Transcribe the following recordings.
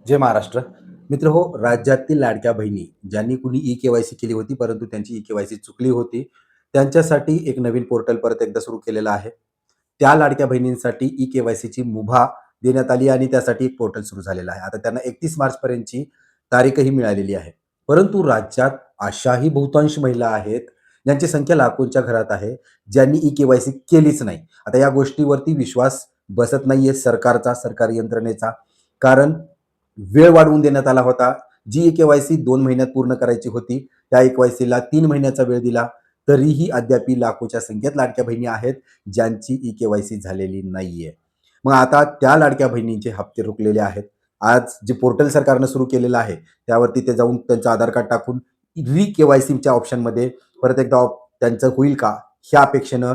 जय महाराष्ट्र. मित्र हो, राज्यातील लाडक्या बहिणी ज्यांनी कुणी ई-के-वाय-सी केली होती, परंतु त्यांची ई-के-वाय-सी चुकली होती, त्यांच्यासाठी एक नवीन पोर्टल परत एकदा सुरू केलेलं आहे. त्या लाडक्या बहिणींसाठी ई-के-वाय-सीची मुभा देण्यात आली आणि त्यासाठी एक पोर्टल सुरू झालेलं आहे. आता त्यांना 31 मार्चपर्यंतची तारीखही मिळालेली आहे. परंतु राज्यात अशाही बहुतांश महिला आहेत, ज्यांची संख्या लाखोंच्या घरात आहे, ज्यांनी ई-के-वाय-सी केलीच नाही. आता या गोष्टीवरती विश्वास बसत नाहीये सरकारचा, सरकारी यंत्रणेचा. कारण वेळ वाढवून देण्यात आला होता. जी ई-के-वाय-सी 2 महिन्यात पूर्ण करायची होती, त्या ई-के-वाय-सीला 3 महिन्याचा वेळ दिला. तरीही अद्याप लाखोच्या संख्येत लाडक्या बहिणी आहेत, ज्यांची ई-के-वाय-सी झालेली नाहीये. मग आता त्या लाडक्या बहिणींचे हप्ते रुकलेले आहेत. आज जे पोर्टल सरकारनं सुरू केलेलं आहे, त्यावरती ते जाऊन त्यांचं आधार कार्ड टाकून री-के-वाय-सीच्या ऑप्शनमध्ये परत एकदा त्यांचं होईल का? ह्या अपेक्षेनं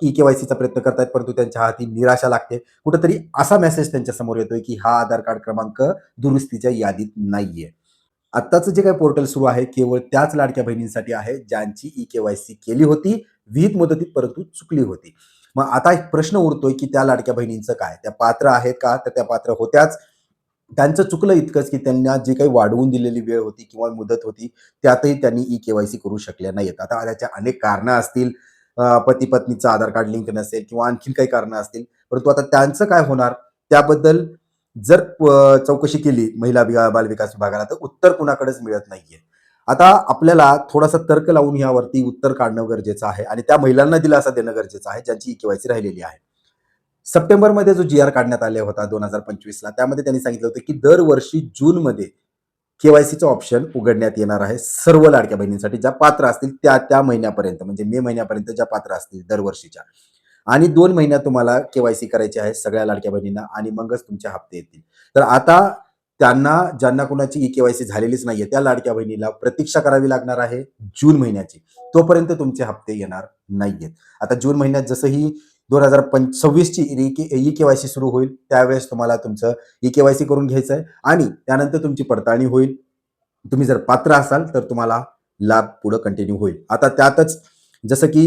ई-के-वाय-सीचा प्रयत्न करतायत, परंतु त्यांच्या हाती निराशा लागते. कुठेतरी असा मेसेज त्यांच्या समोर येतोय, की हा आधार कार्ड क्रमांक दुरुस्तीच्या यादीत नाहीये. आत्ताचं जे काही पोर्टल सुरू आहे, केवळ त्याच लाडक्या बहिणींसाठी आहे, ज्यांची ई-के-वाय-सी केली होती, विहित मुदतीत परंतु चुकली होती. मग आता एक प्रश्न उरतोय, की त्या लाडक्या बहिणींचं काय? त्या पात्र आहेत का? तर त्या पात्र होत्याच. त्यांचं चुकलं इतकंच, की त्यांना जी काही वाढवून दिलेली वेळ होती किंवा मुदत होती, त्यातही त्यांनी ई-के-वाय-सी करू शकल्या नाहीयेत. आता त्याच्या अनेक कारणं असतील. पती-पत्नीचं आधार कार्ड लिंक नसेल किंवा आणखीन काही कारणं असतील. परंतु आता त्यांचं काय होणार? त्याबद्दल जर चौकशी केली महिला बालविकास विभागाला, तर उत्तर कुणाकडेच मिळत नाहीये. आता आपल्याला थोडासा तर्क लावून यावरती उत्तर काढणं गरजेचं आहे आणि त्या महिलांना दिलासा देणं गरजेचं आहे, ज्यांची ई-के-वाय-सी राहिलेली आहे. सप्टेंबरमध्ये जो जी-आर काढण्यात आला होता 2025ला, त्यामध्ये त्यांनी सांगितलं होतं, की दरवर्षी जूनमध्ये के-वाय-सीचं ऑप्शन उघडण्यात येणार आहे सर्व लाडक्या बहिणींसाठी, ज्या पात्र असतील त्या महिन्यापर्यंत, म्हणजे मे महिन्यापर्यंत ज्या पात्र असतील दरवर्षीच्या. आणि 2 महिन्यात तुम्हाला के-वाय-सी करायची आहे सगळ्या लाडक्या बहिणींना आणि मगच तुमचे हप्ते येतील. तर आता त्यांना, ज्यांना कुणाची ई-के-वाय-सी झालेलीच नाहीये, त्या लाडक्या बहिणीला प्रतीक्षा करावी लागणार आहे जून महिन्याची. तोपर्यंत तुमचे हप्ते येणार नाहीयेत. आता जून महिन्यात जसंही 2026 ची ई-के-वाय-सी सुरू होईल, त्यावेळेस तुम्हाला तुमचं ई-के-वाय-सी करून घ्यायचं आहे आणि त्यानंतर तुमची पडताळणी होईल. तुम्ही जर पात्र असाल, तर तुम्हाला लाभ पुढे कंटिन्यू होईल. आता त्यातच जसं की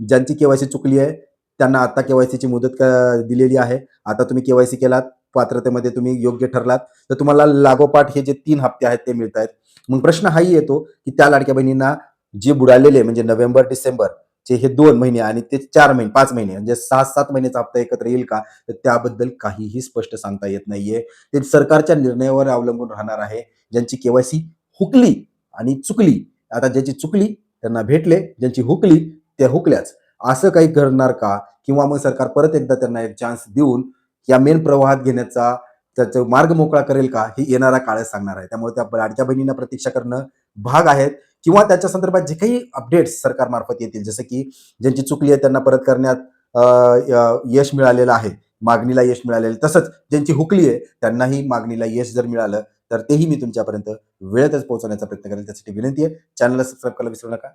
ज्यांची के-वाय-सी चुकली आहे, त्यांना आता के-वाय-सीची मुदत दिलेली आहे. आता तुम्ही के-वाय-सी केलात, पात्रतेमध्ये तुम्ही योग्य ठरलात, तर तुम्हाला लागोपाठ हे जे 3 हप्ते आहेत ते मिळतायत. मग प्रश्न हाही येतो, की त्या लाडक्या बहिणींना जे बुडालेले म्हणजे नोव्हेंबर, डिसेंबरचे हे 2 महिने आणि ते 4 महिने, 5 महिने म्हणजे 6-7 महिन्याचा हप्ता एकत्र येईल का? तर त्याबद्दल काहीही स्पष्ट सांगता येत नाहीये. ते सरकारच्या निर्णयावर अवलंबून राहणार आहे. ज्यांची के-वाय-सी हुकली आणि चुकली, आता ज्याची चुकली त्यांना भेटले, ज्यांची हुकली त्या हुकल्याच. असं काही करणार का? किंवा मग सरकार परत एकदा त्यांना एक चान्स देऊन या मेन प्रवाहात घेण्याचा त्याचा मार्ग मोकळा करेल का? हे येणारा काळच सांगणार आहे. त्यामुळे त्या लाडक्या बहिणींना प्रतीक्षा करणं भाग आहेत किंवा त्याच्या संदर्भात जे काही अपडेट्स सरकारमार्फत येतील, जसं की ज्यांची चुकली आहे त्यांना परत करण्यात यश मिळालेलं आहे, मागणीला यश मिळालेलं. तसंच ज्यांची हुकली आहे त्यांनाही मागणीला यश जर मिळालं, तर तेही मी तुमच्यापर्यंत वेळेतच पोहोचवण्याचा प्रयत्न करेल. त्यासाठी विनंती आहे, चॅनलला सबस्क्राईब करायला विसरू नका.